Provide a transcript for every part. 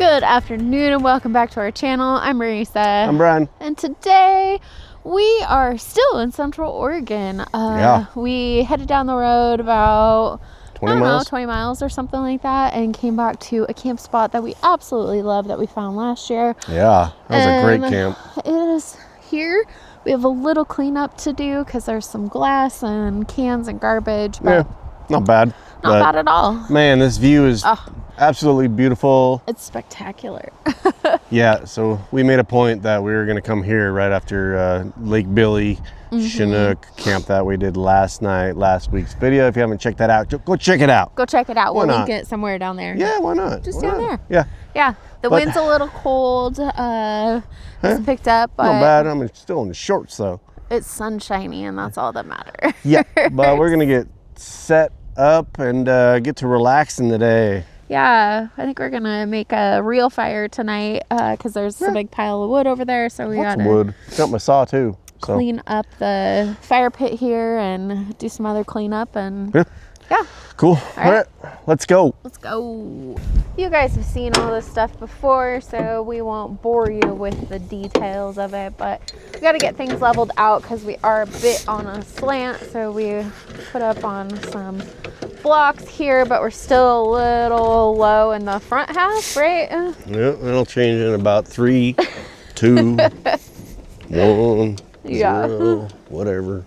Good afternoon and welcome back to our channel. I'm Marisa. I'm Brian. And today we are still in Central Oregon. We headed down the road about 20 miles or something like that, and came back to a camp spot that we absolutely love that we found last year. Yeah, that was a great camp. It is here. We have a little cleanup to do because there's some glass and cans and garbage. But yeah, not bad. Not bad at all. Man, this view is absolutely beautiful. It's spectacular. Yeah, so we made a point that we were going to come here right after Lake Billy, Chinook camp that we did last week's video. If you haven't checked that out, go check it out. Go check it out. Why we'll not? link it somewhere down there. Yeah, why not? Just why down not? there. Yeah. The wind's a little cold. It's picked up, but not bad. I'm still in the shorts though. It's sunshiny, and that's all that matters. Yeah, but we're gonna get set up and get to relaxing today. Yeah, I think we're gonna make a real fire tonight because there's a big pile of wood over there, so we gotta wood. Got my saw too. So. Clean up the fire pit here and do some other cleanup and yeah. Cool. All right, let's go. Let's go. You guys have seen all this stuff before, so we won't bore you with the details of it, but we got to get things leveled out because we are a bit on a slant, so we put up on some blocks here, but we're still a little low in the front half, right? Yeah, that'll change in about 3, 2, 1, 0, whatever.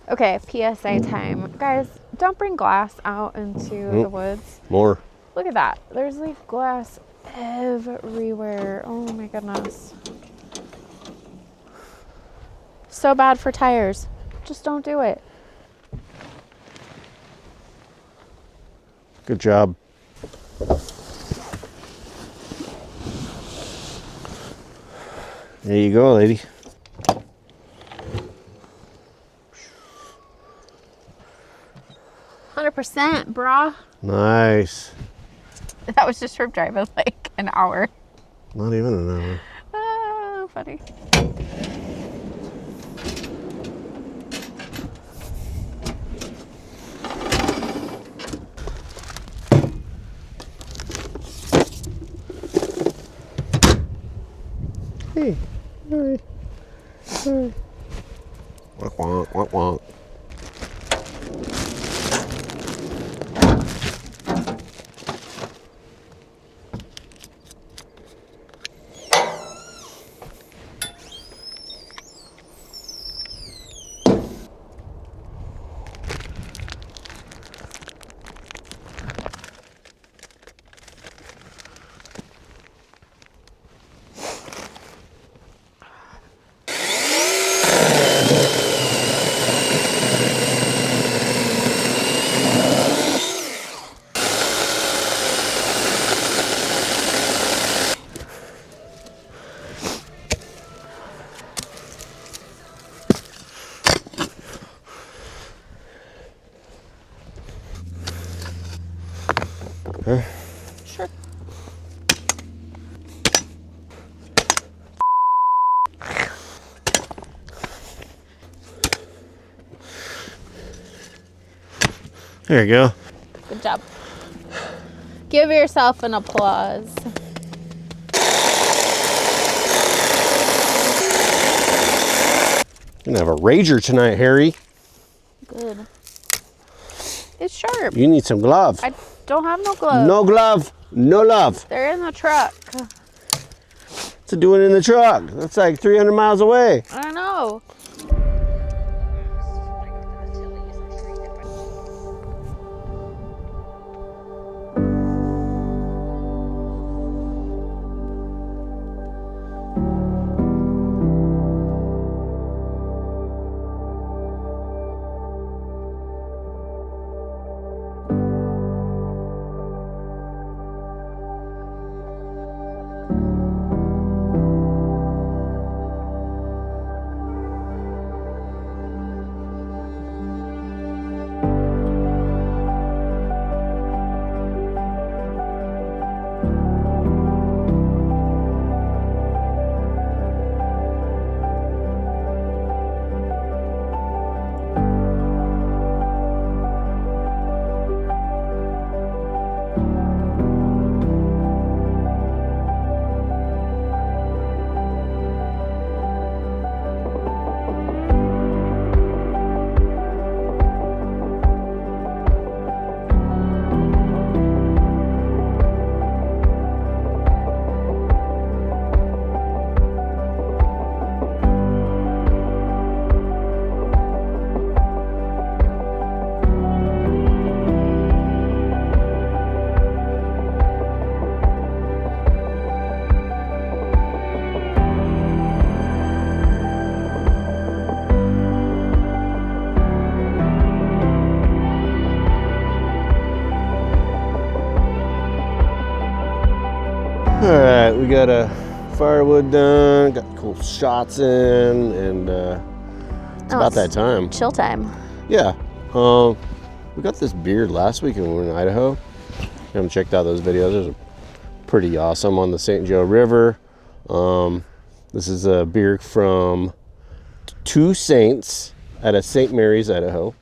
Okay, PSA time. Guys, don't bring glass out into the woods. More. Look at that. There's like glass everywhere. Oh my goodness. So bad for tires. Just don't do it. Good job. There you go, lady. 100%, brah. Nice. That was just from driving like an hour. Not even an hour. Oh, funny. Hey. Hi. Hi. Wonk, wonk, wonk, wonk. Sure. There you go. Good job. Give yourself an applause. Gonna have a rager tonight, Harry. Good. It's sharp. You need some glove. I don't have no gloves. No glove, no love. They're in the truck. To do it in the truck. That's like 300 miles away. I know. All right, we got a firewood done, got cool shots in, and it's about that time. Chill time. Yeah. We got this beer last week when we were in Idaho. If you haven't checked out those videos, those are pretty awesome on the St. Joe River. This is a beer from Two Saints out of St. Mary's, Idaho.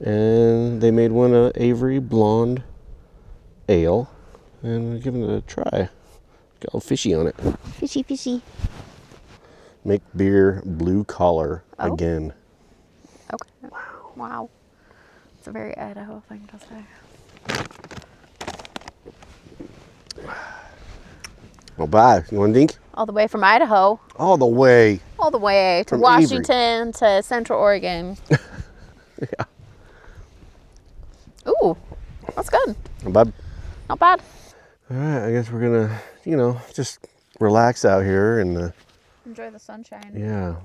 And they made one Avery Blonde Ale. And we're giving it a try. Got a little fishy on it. Fishy, fishy. Make beer blue collar again. Okay. Wow. It's a very Idaho thing to say. Well, bye. You want a dink? All the way from Idaho. All the way. All the way to From Washington to Central Oregon. Yeah. Ooh, that's good. Bye. Not bad. All right, I guess we're gonna, just relax out here and Enjoy the sunshine. yeah.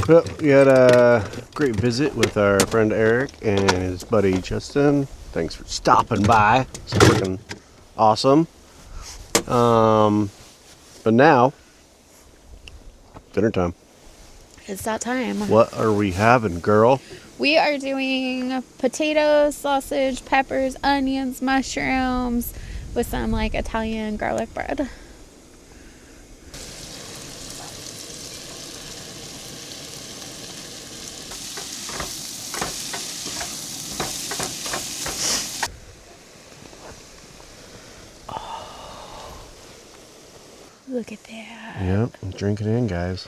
Well, we had a great visit with our friend Eric and his buddy Justin. Thanks for stopping by. It's freaking awesome. But now, dinner time. It's that time. What are we having, girl? We are doing potatoes, sausage, peppers, onions, mushrooms with some like Italian garlic bread. Look at that. Yep, drink it in, guys.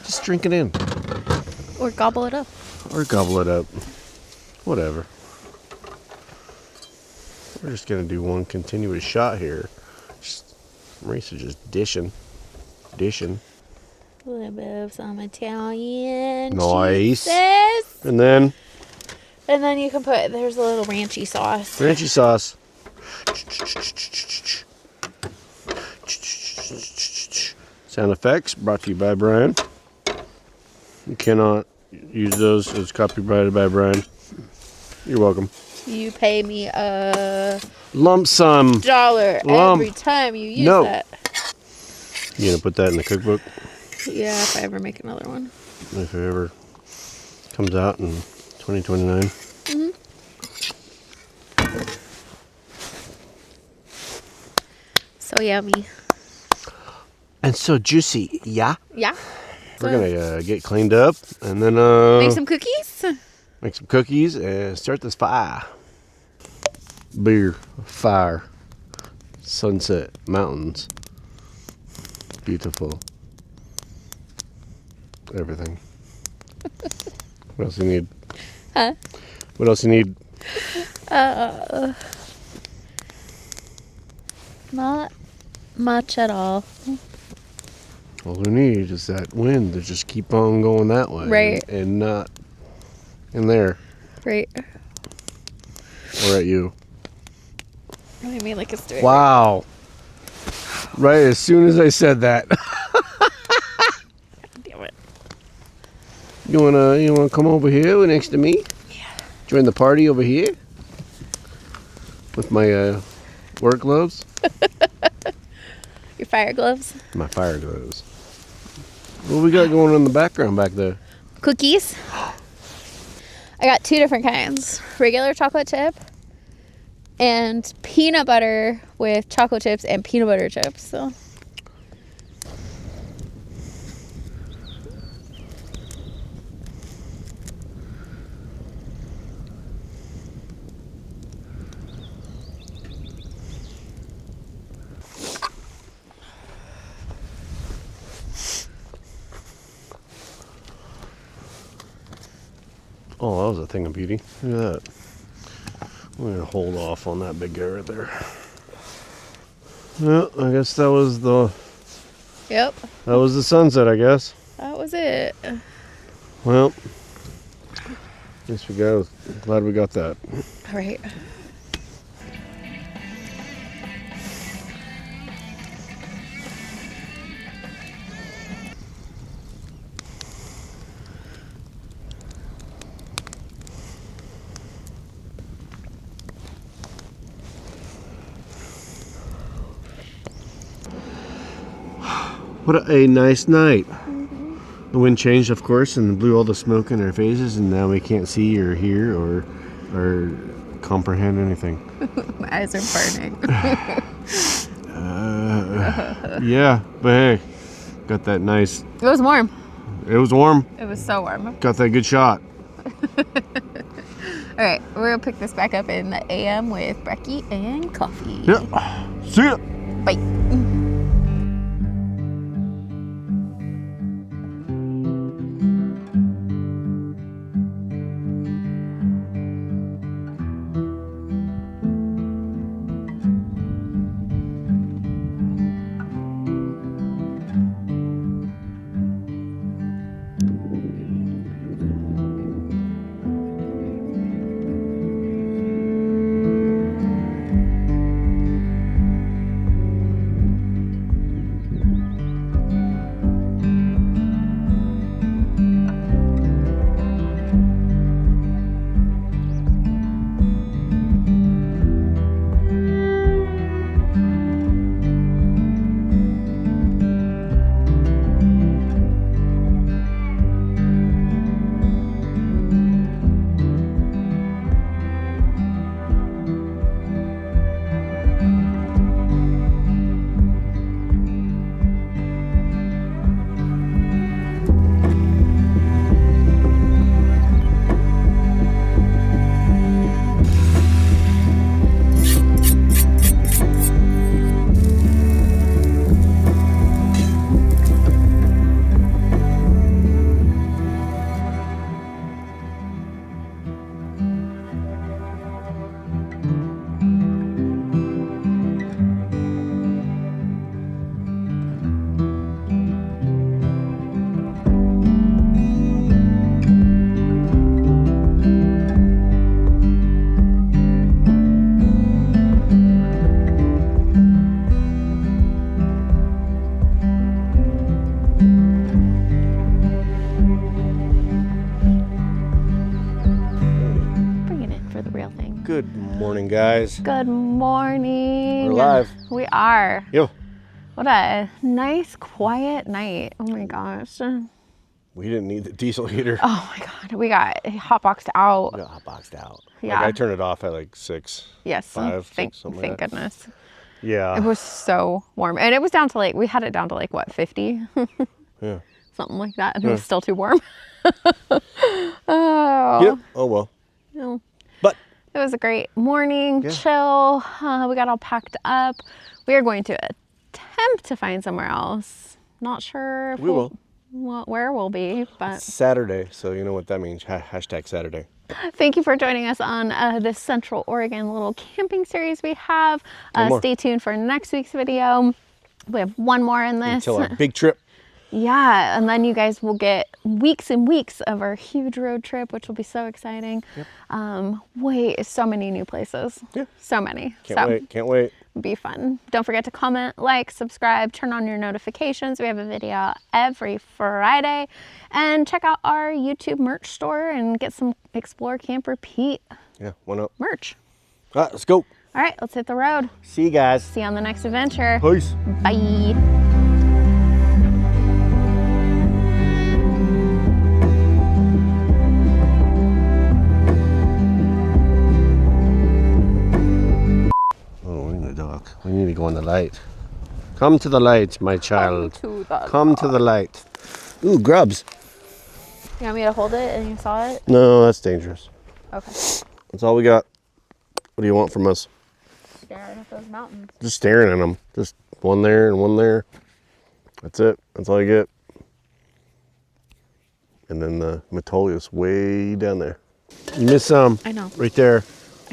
Just drink it in. Or gobble it up. Or gobble it up. Whatever. We're just gonna do one continuous shot here. Marisa just dishing. A little bit of some Italian Nice. cheeses. And then You can put, there's a little ranchy sauce. ranchy sauce. Sound effects brought to you by Brian. You cannot use those. It's copyrighted by Brian. You're welcome. You pay me a Lump sum. $1 Lump. every time you use No. that. You gonna put that in the cookbook Yeah, if I ever make another one. if it ever comes out in 2029? So yummy. And so juicy, yeah. Yeah. We're gonna get cleaned up and then Make some cookies. make some cookies and start this fire. Beer, fire, sunset, mountains, beautiful, everything. What else you need? Huh? What else you need? Not much at all. All we need is that wind to just keep on going that way. Right. And not in there. Right. Or at you. I mean, like it's doing. Wow. Right as soon as I said that. Damn it. You wanna come over here next to me? Yeah. Join the party over here? With my work gloves? Your fire gloves. My fire gloves. What we got going on in the background back there? Cookies. I got 2 different kinds. Regular chocolate chip and peanut butter with chocolate chips and peanut butter chips. So Oh, that was a thing of beauty. Look at that. I'm gonna hold off on that big guy right there. Well, I guess that was the sunset, I guess. that was it. Well, guess we got. Glad we got that. All right. What a nice night. The wind changed, of course, and blew all the smoke in our faces, and now we can't see or hear or comprehend anything. My eyes are burning. Yeah, but hey, got that nice. It was warm. It was warm. It was so warm. Got that good shot. All right, we're gonna pick this back up in the AM with Brecky and coffee. Yeah. See ya. Bye. Good morning, guys. Good morning. We're live. We are. Yo. What a nice, quiet night. Oh my gosh. We didn't need the diesel heater. Oh my God. We got hotboxed out. We got hotboxed out. Yeah. Like I turned it off at like 6. Yes. 5, thank 6, something thank like that. goodness. Yeah. It was so warm. And it was down to like, we had it down to like what, 50? Yeah. Something like that. And it was still too warm. Oh. Yep. Oh well. No. But It was a great morning, Yeah. chill. We got all packed up. We are going to attempt to find somewhere else. Not sure if we will. where we'll be, but Saturday, so you know what that means. Hashtag Saturday. thank you for joining us on this Central Oregon little camping series we have. One more. Stay tuned for next week's video. We have one more in this. Until our big trip. Yeah, and then you guys will get weeks and weeks of our huge road trip, which will be so exciting. Yep. So many new places. Yeah. So many. Can't wait. Can't wait. Be fun. Don't forget to comment, like, subscribe, turn on your notifications. We have a video every Friday. And check out our YouTube merch store and get some Explore, Camp, Repeat Yeah. One up. merch. All right, let's go. All right, let's hit the road. See you guys. See you on the next adventure. Peace. Bye. We need to go in the light. Come to the light, my child. Come to the light. Ooh, grubs. You want me to hold it and you saw it? No, that's dangerous. Okay. That's all we got. What do you want from us? Staring at those mountains. Just staring at them. Just one there and one there. That's it. That's all you get. And then the Metolius way down there. You missed some. I know. Right there.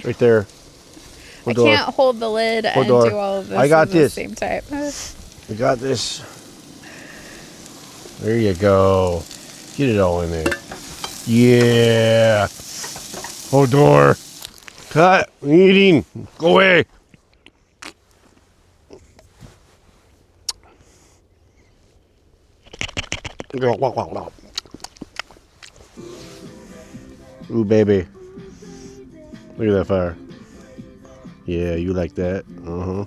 Right there. I can't hold the lid and door. do all of this I got at this. the same time. We got this. There you go. Get it all in there. Yeah. Hold door. Cut. I'm eating. Go away. Ooh, baby. Look at that fire. Yeah, you like that. Uh-huh.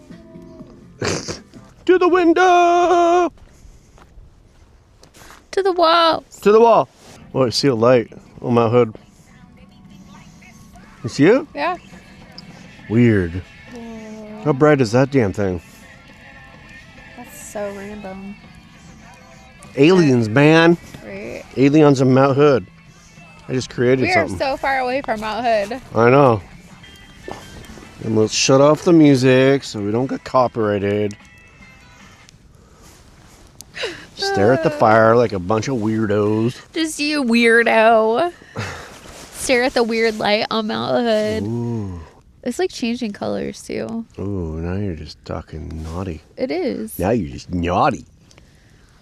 To the window! the wall. To the wall. Oh, I see a light on my hood. You see it? Yeah. Weird. How bright is that damn thing? That's so random. Aliens, man. Right. Aliens on Mount Hood. I just created We are something. so far away from Mount Hood. I know. And let's shut off the music so we don't get copyrighted. Stare at the fire like a bunch of weirdos. Just you weirdo. Stare at the weird light on Mount Hood. Ooh. It's like changing colors too. Ooh, now you're just talking naughty. It is. Now you're just naughty.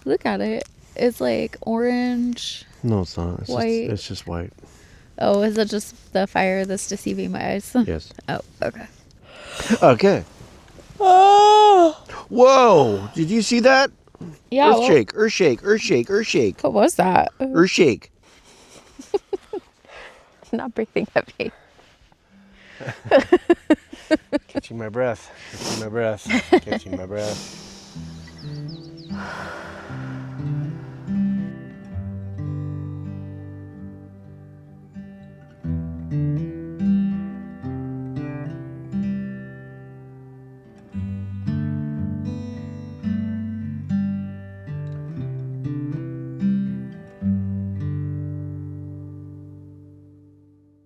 Look at it. It's like orange. No, it's not. It's White. It's just white. Oh, is it just the fire that's deceiving my eyes? Yes. Oh, okay. Okay. Oh. Whoa! Did you see that? Yeah. Earth shake, earth shake, earth shake, earth shake, What was that? earth shake. Not breathing heavy. Catching my breath. Catching my breath. Catching my breath.